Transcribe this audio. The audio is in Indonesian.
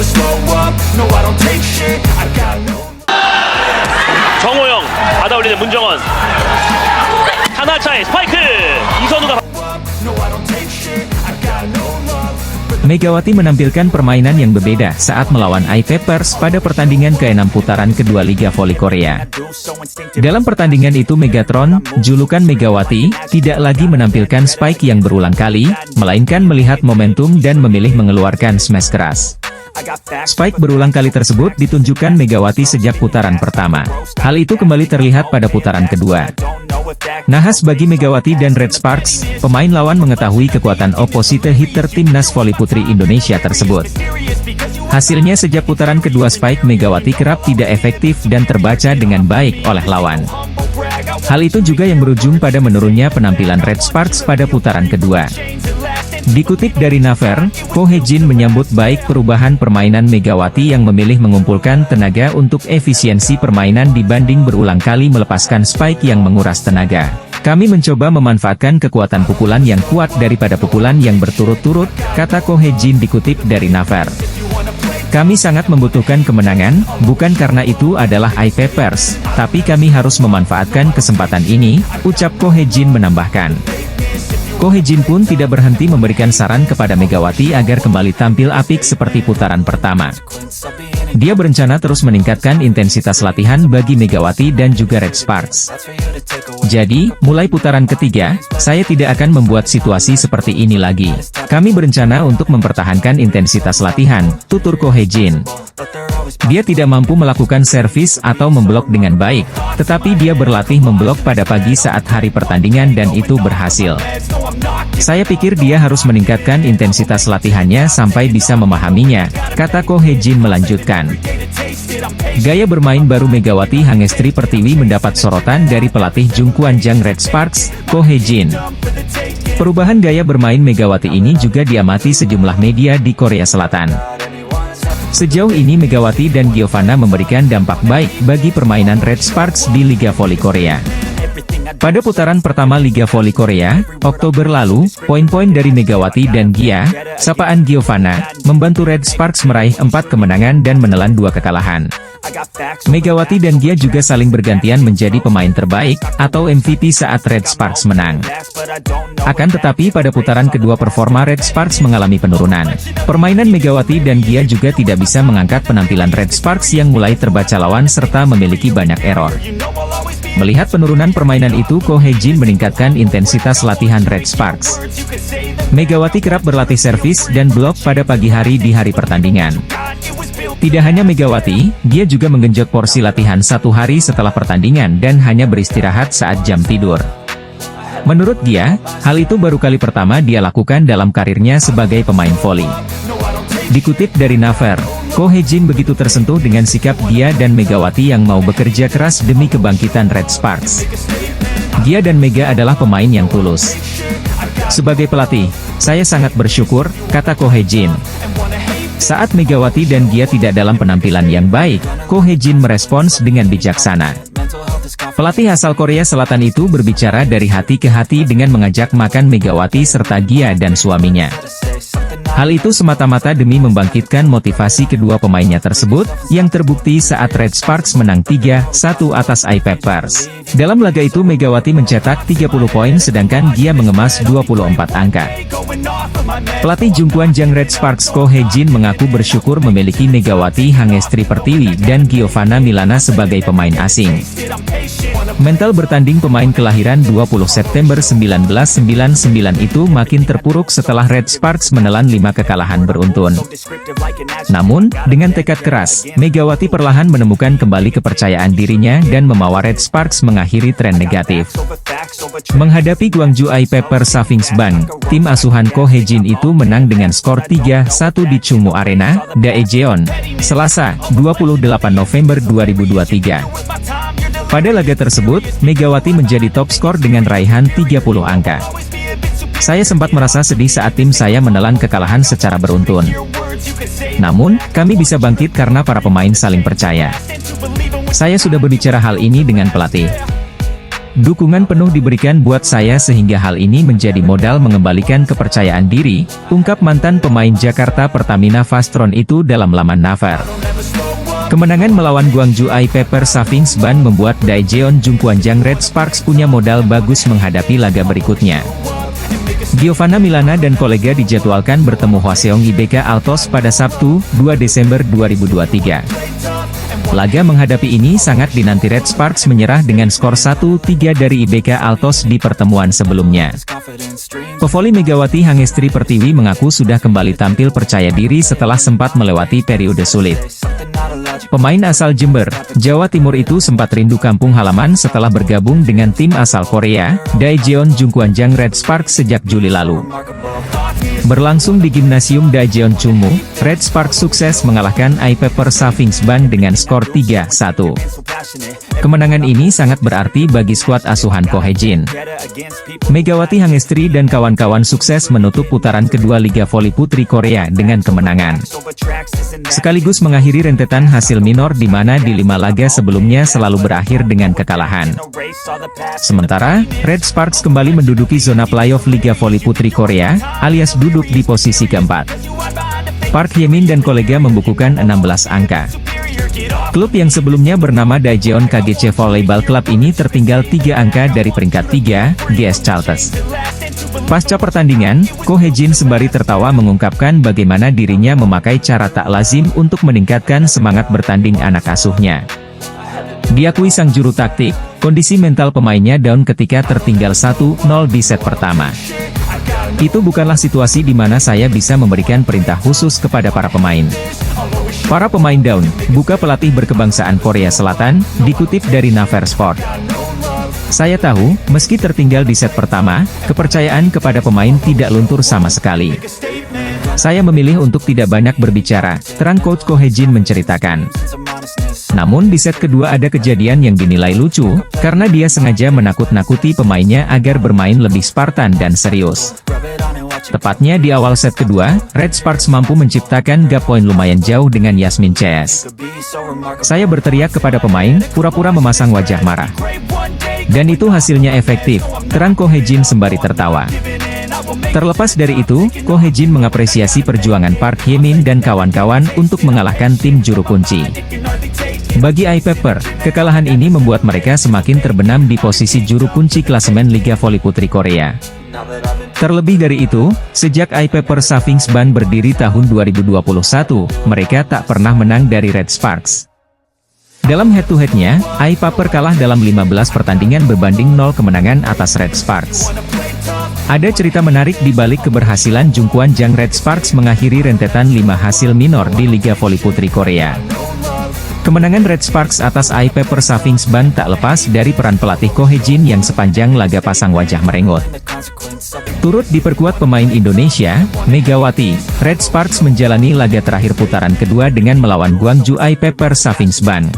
never slow up, no I don't take shit, I got no. 정호영 받아 올리는 문정원 하나 차이 스파이크 이선우가 No I don't take shit, I got no love. Megawati menampilkan permainan yang berbeda saat melawan I-Vipers pada pertandingan ke-6 putaran kedua Liga Voli Korea. Dalam pertandingan itu Megatron, julukan Megawati, tidak lagi menampilkan spike yang berulang kali, melainkan melihat momentum dan memilih mengeluarkan smash keras. Spike berulang kali tersebut ditunjukkan Megawati sejak putaran pertama. Hal itu kembali terlihat pada putaran kedua. Nahas bagi Megawati dan Red Sparks, pemain lawan mengetahui kekuatan opposite hitter timnas voli putri Indonesia tersebut. Hasilnya sejak putaran kedua spike Megawati kerap tidak efektif dan terbaca dengan baik oleh lawan. Hal itu juga yang berujung pada menurunnya penampilan Red Sparks pada putaran kedua. Dikutip dari Naver, Ko Hee-jin menyambut baik perubahan permainan Megawati yang memilih mengumpulkan tenaga untuk efisiensi permainan dibanding berulang kali melepaskan spike yang menguras tenaga. Kami mencoba memanfaatkan kekuatan pukulan yang kuat daripada pukulan yang berturut-turut, kata Ko Hee-jin dikutip dari Naver. Kami sangat membutuhkan kemenangan, bukan karena itu adalah I-Vipers, tapi kami harus memanfaatkan kesempatan ini, ucap Ko Hee-jin menambahkan. Ko Hee-jin pun tidak berhenti memberikan saran kepada Megawati agar kembali tampil apik seperti putaran pertama. Dia berencana terus meningkatkan intensitas latihan bagi Megawati dan juga Red Sparks. Jadi, mulai putaran ketiga, saya tidak akan membuat situasi seperti ini lagi. Kami berencana untuk mempertahankan intensitas latihan, tutur Ko Hee-jin. Dia tidak mampu melakukan servis atau memblok dengan baik, tetapi dia berlatih memblok pada pagi saat hari pertandingan dan itu berhasil. Saya pikir dia harus meningkatkan intensitas latihannya sampai bisa memahaminya, kata Ko Hee-jin melanjutkan. Gaya bermain baru Megawati Hangestri Pertiwi mendapat sorotan dari pelatih Jungkwanjang Red Sparks, Ko Hee-jin. Perubahan gaya bermain Megawati ini juga diamati sejumlah media di Korea Selatan. Sejauh ini Megawati dan Giovanna memberikan dampak baik bagi permainan Red Sparks di Liga Voli Korea. Pada putaran pertama Liga Voli Korea, Oktober lalu, poin-poin dari Megawati dan Gia, sapaan Giovanna, membantu Red Sparks meraih 4 kemenangan dan menelan 2 kekalahan. Megawati dan Gia juga saling bergantian menjadi pemain terbaik, atau MVP saat Red Sparks menang. Akan tetapi pada putaran kedua performa Red Sparks mengalami penurunan. Permainan Megawati dan Gia juga tidak bisa mengangkat penampilan Red Sparks yang mulai terbaca lawan serta memiliki banyak error. Melihat penurunan permainan itu, Ko Hee-jin meningkatkan intensitas latihan Red Sparks. Megawati kerap berlatih servis dan blok pada pagi hari di hari pertandingan. Tidak hanya Megawati, dia juga menggenjot porsi latihan 1 hari setelah pertandingan dan hanya beristirahat saat jam tidur. Menurut dia, hal itu baru kali pertama dia lakukan dalam karirnya sebagai pemain voli. Dikutip dari Naver, Ko Hee-jin begitu tersentuh dengan sikap Gia dan Megawati yang mau bekerja keras demi kebangkitan Red Sparks. Gia dan Mega adalah pemain yang tulus. Sebagai pelatih, saya sangat bersyukur, kata Ko Hee-jin. Saat Megawati dan Gia tidak dalam penampilan yang baik, Ko Hee-jin merespons dengan bijaksana. Pelatih asal Korea Selatan itu berbicara dari hati ke hati dengan mengajak makan Megawati serta Gia dan suaminya. Hal itu semata-mata demi membangkitkan motivasi kedua pemainnya tersebut, yang terbukti saat Red Sparks menang 3-1 atas I-Vipers. Dalam laga itu Megawati mencetak 30 poin sedangkan Gia mengemas 24 angka. Pelatih Jungkwanjang Red Sparks Ko Hee-jin mengaku bersyukur memiliki Megawati Hangestri Pertiwi dan Giovanna Milana sebagai pemain asing. Mental bertanding pemain kelahiran 20 September 1999 itu makin terpuruk setelah Red Sparks menelan 5 kekalahan beruntun. Namun, dengan tekad keras, Megawati perlahan menemukan kembali kepercayaan dirinya dan membawa Red Sparks mengakhiri tren negatif. Menghadapi Gwangju I-Vipers Savings Bank, tim asuhan Ko Hee-jin itu menang dengan skor 3-1 di Chungmu Arena, Daejeon, Selasa, 28 November 2023. Pada laga tersebut, Megawati menjadi top skor dengan raihan 30 angka. Saya sempat merasa sedih saat tim saya menelan kekalahan secara beruntun. Namun, kami bisa bangkit karena para pemain saling percaya. Saya sudah berbicara hal ini dengan pelatih. Dukungan penuh diberikan buat saya sehingga hal ini menjadi modal mengembalikan kepercayaan diri, ungkap mantan pemain Jakarta Pertamina Vastron itu dalam laman Naver. Kemenangan melawan Gwangju Pepper Savings Ban membuat Daejeon Jungkwanjang Red Sparks punya modal bagus menghadapi laga berikutnya. Giovanna Milana dan kolega dijadwalkan bertemu Hwaseong IBK Altos pada Sabtu, 2 Desember 2023. Laga menghadapi ini sangat dinanti. Red Sparks menyerah dengan skor 1-3 dari IBK Altos di pertemuan sebelumnya. Pevoli Megawati Hangestri Pertiwi mengaku sudah kembali tampil percaya diri setelah sempat melewati periode sulit. Pemain asal Jember, Jawa Timur itu sempat rindu kampung halaman setelah bergabung dengan tim asal Korea, Daejeon Jungkwanjang Red Sparks sejak Juli lalu. Berlangsung di Gimnasium Daejeon Chungmu, Red Sparks sukses mengalahkan Pepper Savings Ban dengan skor 3-1. Kemenangan ini sangat berarti bagi skuad asuhan Ko Hae-jin. Megawati Hangestri dan kawan-kawan sukses menutup putaran kedua Liga Voli Putri Korea dengan kemenangan. Sekaligus mengakhiri rentetan hasil minor di mana di 5 laga sebelumnya selalu berakhir dengan kekalahan. Sementara, Red Sparks kembali menduduki zona playoff Liga Voli Putri Korea, alias duduk di posisi keempat. Park Hye-min dan kolega membukukan 16 angka. Klub yang sebelumnya bernama Daejeon KGC Volleyball Club ini tertinggal 3 angka dari peringkat 3, GS Chalters. Pasca pertandingan, Ko Hae-jin sembari tertawa mengungkapkan bagaimana dirinya memakai cara tak lazim untuk meningkatkan semangat bertanding anak asuhnya. Diakui sang juru taktik, kondisi mental pemainnya down ketika tertinggal 1-0 di set pertama. Itu bukanlah situasi di mana saya bisa memberikan perintah khusus kepada para pemain. Para pemain down, buka pelatih berkebangsaan Korea Selatan, dikutip dari Naver Sport. Saya tahu, meski tertinggal di set pertama, kepercayaan kepada pemain tidak luntur sama sekali. Saya memilih untuk tidak banyak berbicara, terang Coach Ko Hae-jin menceritakan. Namun di set kedua ada kejadian yang dinilai lucu, karena dia sengaja menakut-nakuti pemainnya agar bermain lebih Spartan dan serius. Tepatnya di awal set kedua, Red Sparks mampu menciptakan gap poin lumayan jauh dengan Yasmin CS. Saya berteriak kepada pemain, pura-pura memasang wajah marah. Dan itu hasilnya efektif, terang Ko Hae-jin sembari tertawa. Terlepas dari itu, Ko Hae-jin mengapresiasi perjuangan Park Hye-min dan kawan-kawan untuk mengalahkan tim juru kunci. Bagi Pepper, kekalahan ini membuat mereka semakin terbenam di posisi juru kunci klasemen Liga Voli Putri Korea. Terlebih dari itu, sejak Pepper Savings Ban berdiri tahun 2021, mereka tak pernah menang dari Red Sparks. Dalam head-to-headnya, Pepper kalah dalam 15 pertandingan berbanding 0 kemenangan atas Red Sparks. Ada cerita menarik di balik keberhasilan Jungkwanjang Red Sparks mengakhiri rentetan 5 hasil minor di Liga Voli Putri Korea. Kemenangan Red Sparks atas Pepper Savings Ban tak lepas dari peran pelatih Ko Hae-jin yang sepanjang laga pasang wajah merengut. Turut diperkuat pemain Indonesia, Megawati, Red Sparks menjalani laga terakhir putaran kedua dengan melawan Gwangju Pepper Savings Ban.